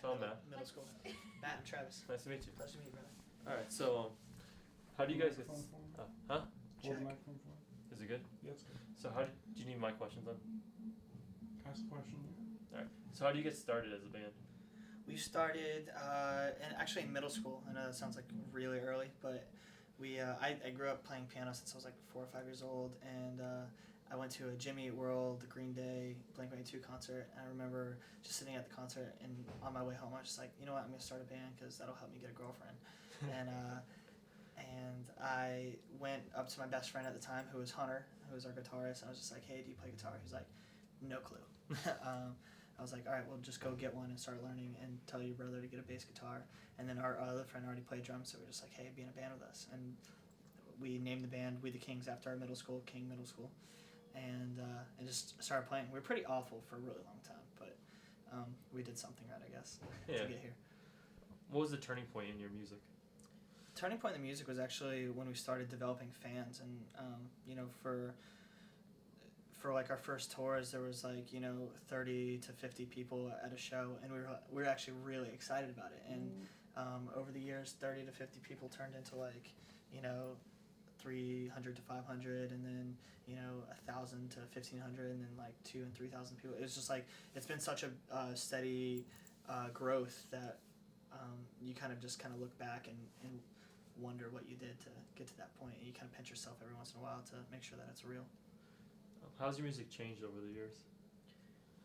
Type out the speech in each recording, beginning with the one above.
So I'm Matt. Middle school. Matt and Travis. Nice to meet you. Pleasure to meet you, brother. All right. So, how do you guys get? Huh? Check. Is it good? Yeah, it's good. So do you need my questions then? Ask a question. All right. So how do you get started as a band? We started in middle school. I know that sounds like really early, but I grew up playing piano since I was like 4 or 5 years old, and I went to a Jimmy Eat World, Green Day, Blink-182 concert. And I remember just sitting at the concert, and on my way home, I was just like, you know what, I'm gonna start a band because that'll help me get a girlfriend. And I went up to my best friend at the time, who was Hunter, who was our guitarist, and I was just like, hey, do you play guitar? He's like, no clue. I was like, all right, well, just go get one and start learning and tell your brother to get a bass guitar. And then our other friend already played drums, so we were just like, hey, be in a band with us. And we named the band We the Kings after our middle school, King Middle School, and just started playing. We were pretty awful for a really long time, but we did something right, I guess, to get here. What was the turning point in your music? Turning point in the music was actually when we started developing fans, and for like our first tours, there was like 30 to 50 people at a show, and we were actually really excited about it. And over the years, 30 to 50 people turned into 300 to 500, and then 1,000 to 1,500, and then like 2,000 and 3,000 people. It was just like it's been such a steady growth that you kind of look back and wonder what you did to get to that point, and you kind of pinch yourself every once in a while to make sure that it's real. How's your music changed over the years?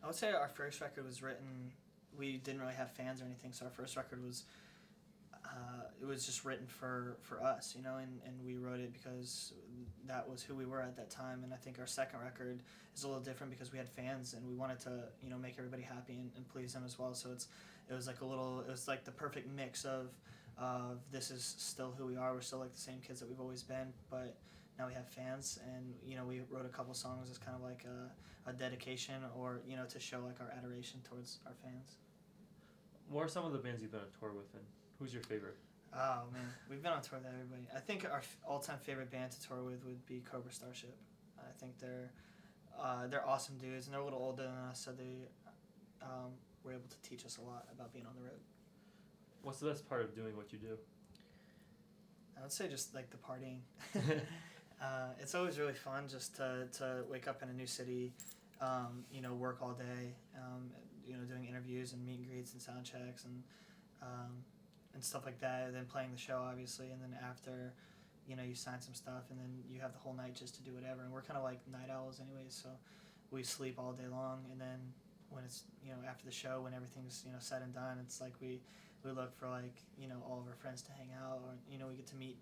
I would say our first record was written, we didn't really have fans or anything, so our first record was it was just written for us, and we wrote it because that was who we were at that time. And I think our second record is a little different because we had fans, and we wanted to make everybody happy and please them as well. So it was like the perfect mix of this is still who we are. We're still like the same kids that we've always been, but now we have fans, and we wrote a couple songs as kind of like a dedication, or to show like our adoration towards our fans. What are some of the bands you've been on tour with, and who's your favorite? Oh man, we've been on tour with everybody. I think our all-time favorite band to tour with would be Cobra Starship. I think they're awesome dudes, and they're a little older than us, so they were able to teach us a lot about being on the road. What's the best part of doing what you do? I would say just like the partying. It's always really fun just to wake up in a new city, work all day, doing interviews and meet and greets and sound checks and stuff like that, and then playing the show, obviously, and then after, you sign some stuff, and then you have the whole night just to do whatever. And we're kind of like night owls anyways, so we sleep all day long, and then when it's, after the show, when everything's, said and done, it's like we look for like, all of our friends to hang out, or, we get to meet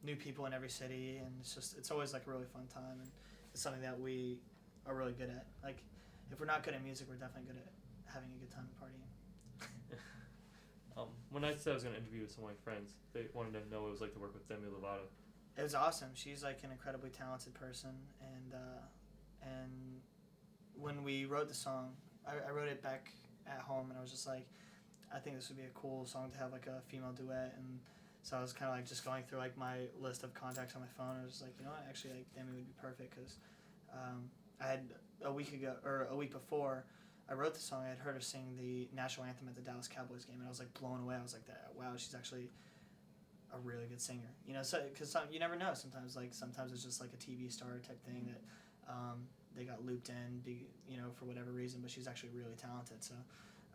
new people in every city, and it's always like a really fun time, and it's something that we are really good at. Like, if we're not good at music, we're definitely good at having a good time and partying. When I said I was going to interview with some of my friends, they wanted to know what it was like to work with Demi Lovato. It was awesome. She's like an incredibly talented person, and when we wrote the song, I wrote it back at home, and I was just like, I think this would be a cool song to have like a female duet. And so I was kind of like just going through like my list of contacts on my phone. I was just like, actually, like Demi would be perfect, because I had a week before I wrote the song, I had heard her sing the national anthem at the Dallas Cowboys game, and I was like blown away. I was like, wow, she's actually a really good singer. So because you never know. Sometimes it's just like a TV star type thing that they got looped in, for whatever reason, but she's actually really talented. So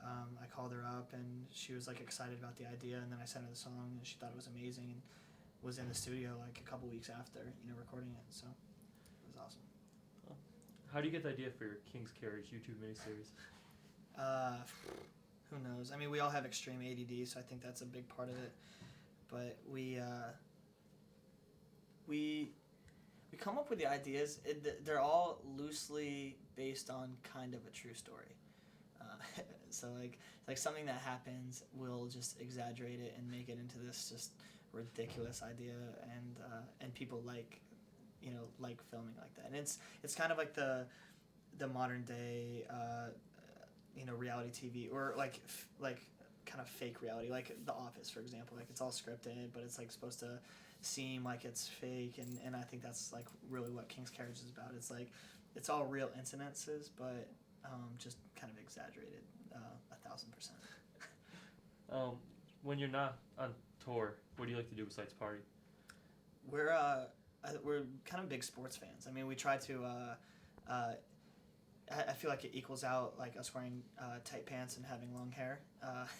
I called her up, and she was like excited about the idea, and then I sent her the song, and she thought it was amazing, and was in the studio like a couple weeks after, recording it. So it was awesome. How do you get the idea for your King's Carriage YouTube miniseries? Who knows? I mean, we all have extreme ADD, so I think that's a big part of it. But we come up with the ideas. They're all loosely based on kind of a true story. So like something that happens, we'll just exaggerate it and make it into this just ridiculous idea, and people like filming like that. And it's kind of like the modern day reality TV, or like kind of fake reality, like The Office, for example. Like, it's all scripted, but it's like supposed to seem like it's fake, and I think that's like really what King's Carriage is about. It's like it's all real incidences, but just kind of exaggerated 1,000%. When you're not on tour, what do you like to do besides party? We're kind of big sports fans. I mean, we try to. I feel like it equals out like us wearing tight pants and having long hair.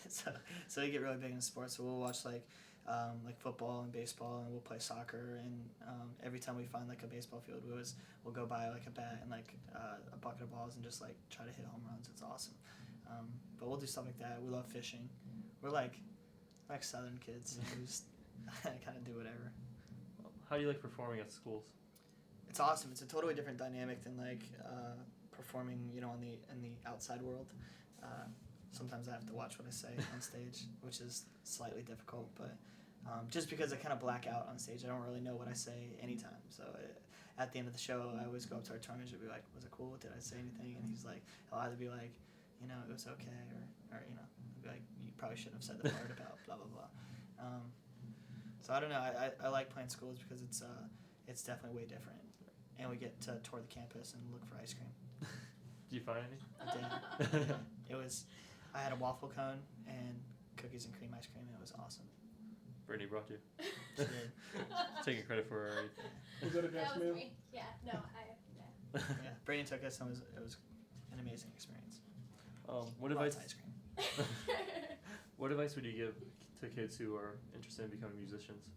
So we get really big into sports. So we'll watch like football and baseball, and we'll play soccer. And every time we find like a baseball field, we'll go buy like a bat and like a bucket of balls and just like try to hit home runs. It's awesome. But we'll do stuff like that. We love fishing. We're like Southern kids. We just kind of do whatever. How do you like performing at schools? It's awesome. It's a totally different dynamic than like performing, in the outside world. Sometimes I have to watch what I say on stage, which is slightly difficult. But just because I kind of black out on stage, I don't really know what I say anytime. So at the end of the show, I always go up to our tour manager and be like, "Was it cool? Did I say anything?" And he's like, he'll either be like, "It was okay," or he'll be like, "You probably shouldn't have said the part about blah blah blah." So I don't know. I like playing schools because it's definitely way different, and we get to tour the campus and look for ice cream. Do you find any? I did. I had a waffle cone and cookies and cream ice cream. It was awesome. Brittany brought you. She did. Taking credit for her. Was that a gas That was meal? me. Yeah. No. Yeah. Yeah, Brayden took us, and it was an amazing experience. What Lots advice? of ice cream. What advice would you give to kids who are interested in becoming musicians?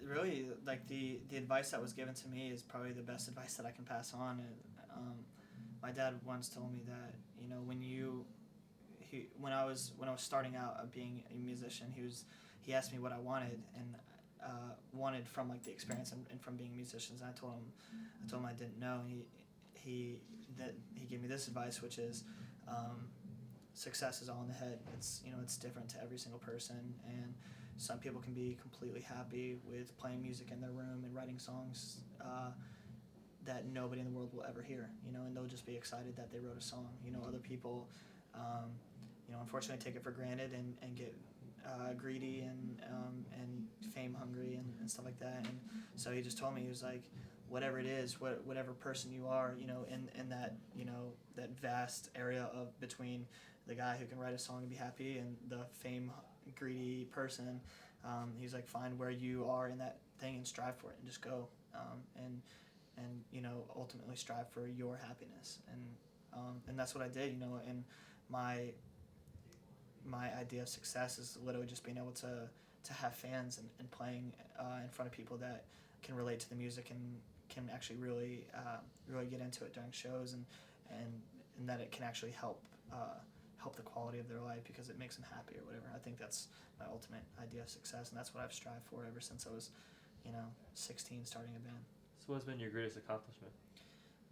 Really, like the advice that was given to me is probably the best advice that I can pass on. My dad once told me that when I was starting out of being a musician, he asked me what I wanted and wanted from like the experience and from being musicians. And I told him I didn't know. He gave me this advice, which is success is all in the head. It's different to every single person, and some people can be completely happy with playing music in their room and writing songs that nobody in the world will ever hear, and they'll just be excited that they wrote a song. Other people, unfortunately take it for granted and get greedy and fame hungry and stuff like that. And so he just told me, he was like, whatever it is, whatever person you are, in that, that vast area of between the guy who can write a song and be happy and the fame greedy person, he's like, find where you are in that thing and strive for it and just go, and ultimately strive for your happiness. And that's what I did, and my idea of success is literally just being able to have fans and playing in front of people that can relate to the music and can actually really get into it during shows, and that it can actually help the quality of their life because it makes them happy or whatever. I think that's my ultimate idea of success, and that's what I've strived for ever since I was 16, starting a band. So what has been your greatest accomplishment?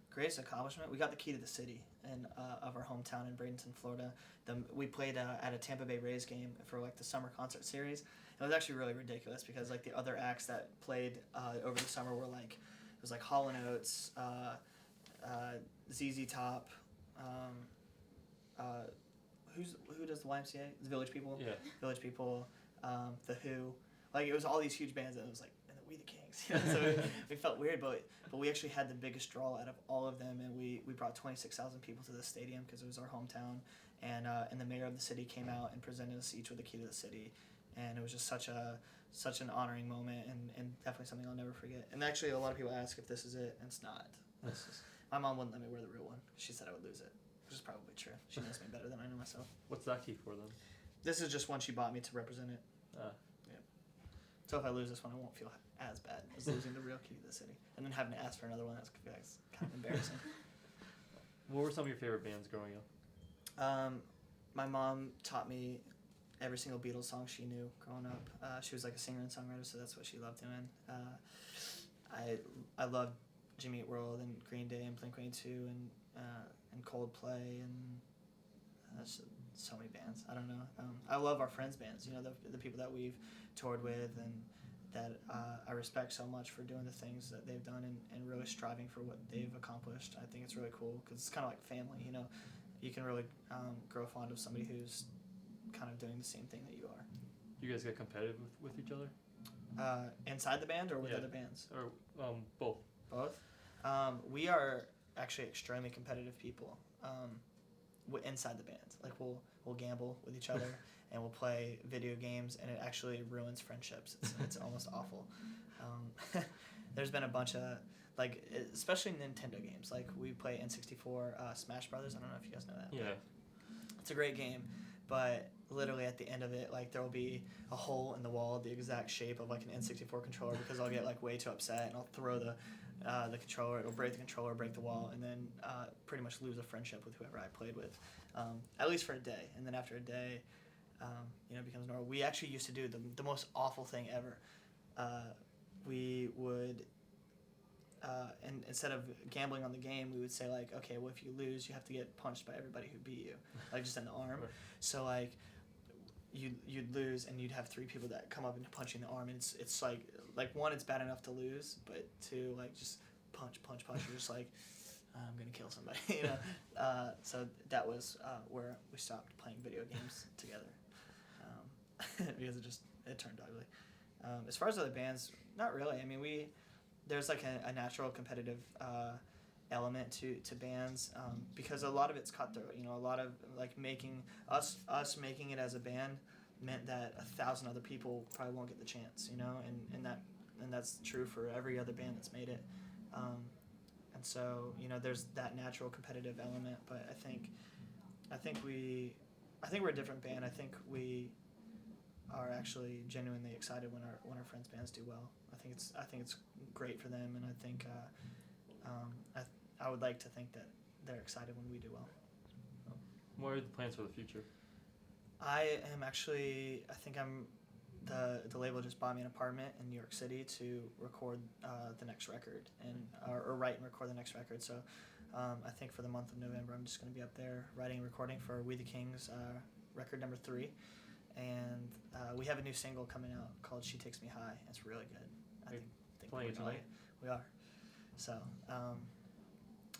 Greatest accomplishment? We got the key to the city of our hometown in Bradenton, Florida. We played at a Tampa Bay Rays game for like the summer concert series. It was actually really ridiculous because like the other acts that played over the summer were like, it was like Hall & Oates, ZZ Top, who does the YMCA? The Village People. Yeah. Village People, The Who. Like it was all these huge bands, and it was like, and We the Kings. So we felt weird, but we actually had the biggest draw out of all of them, and we brought 26,000 people to the stadium because it was our hometown, and the mayor of the city came out and presented us each with a key to the city, and it was just such an honoring moment, and definitely something I'll never forget. And actually, a lot of people ask if this is it, and it's not. My mom wouldn't let me wear the real one. She said I would lose it, which is probably true. She knows me better than I know myself. What's that key for then? This is just one she bought me to represent it. Ah. Yeah. So if I lose this one, I won't feel as bad as losing the real key to the city. And then having to ask for another one, that's kind of embarrassing. What were some of your favorite bands growing up? My mom taught me every single Beatles song she knew growing up. She was like a singer and songwriter, so that's what she loved doing. I loved Jimmy Eat World and Green Day and Blink-182 and Coldplay and so many bands. I don't know. I love our friends' bands. The people that we've toured with and that I respect so much for doing the things that they've done and really striving for what they've accomplished. I think it's really cool because it's kind of like family. You can really grow fond of somebody who's kind of doing the same thing that you are. You guys get competitive with each other? Inside the band or with Yeah. other bands? Or both? Both. We are actually extremely competitive people inside the band. Like we'll we'll gamble with each other, and we'll play video games, and it actually ruins friendships. It's almost awful. There's been a bunch of, like, especially Nintendo games. Like, we play N64 Smash Brothers. I don't know if you guys know that. Yeah. It's a great game, but literally at the end of it, like, there will be a hole in the wall the exact shape of, like, an N64 controller because I'll get, like, way too upset, and I'll throw the controller. It'll break the controller, break the wall, and then pretty much lose a friendship with whoever I played with, at least for a day. And then after a day, it becomes normal. We actually used to do the most awful thing ever. We would, and instead of gambling on the game, we would say, like, okay, well, if you lose, you have to get punched by everybody who beat you, like, just in the arm. Right. So, like, you'd lose, and you'd have 3 people that come up and punch you in the arm, and it's like one, it's bad enough to lose, but 2, like, just punch. You're just like, I'm gonna kill somebody, So that was where we stopped playing video games together, because it turned ugly. As far as other bands, not really. I mean, there's like a natural competitive element to bands, because a lot of it's cutthroat. A lot of, like, making making it as a band meant that 1,000 other people probably won't get the chance, and that's true for every other band that's made it. And so, there's that natural competitive element, but I think we're a different band. I think we are actually genuinely excited when our friends' bands do well. I think it's great for them, and I think I would like to think that they're excited when we do well. What are the plans for the future? The label just bought me an apartment in New York City to record the next record, or write and record the next record. So I think for the month of November, I'm just going to be up there writing and recording for We the Kings, record number 3. And we have a new single coming out called She Takes Me High. It's really good. I think playing it tonight? We are. So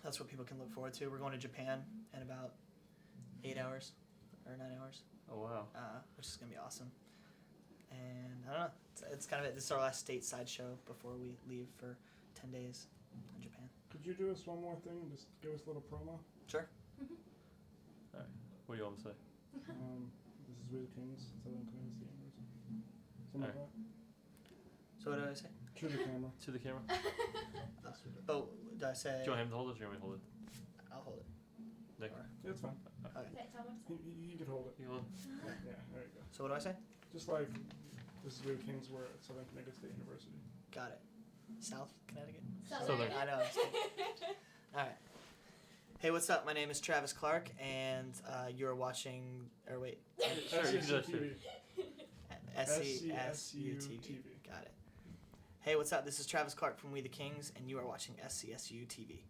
that's what people can look forward to. We're going to Japan in about 8 hours or 9 hours. Oh, wow. Which is going to be awesome. And I don't know. It's kind of it. This is our last stateside show before we leave for 10 days in Japan. Could you do us one more thing and just give us a little promo? Sure. All right. What do you want to say? This is We the Kings, Southern Community University. Something like that. So what do I say? To the camera. To the camera? Oh, did I say? Do you want him to hold it, or do you want me to hold it? I'll hold it. Nick? Alright. Yeah, it's fine. Okay. Wait, tell me what to say. You can hold it. You hold it? Yeah, there you go. So what do I say? Just like, this is We the Kings were at Southern Connecticut State University. Got it. South Connecticut? Southern. I know. Alright. Hey, what's up? My name is Travis Clark, and you're watching, or wait. Sure, you can do that too. SCSU TV. Got it. Hey, what's up? This is Travis Clark from We the Kings, and you are watching SCSU TV.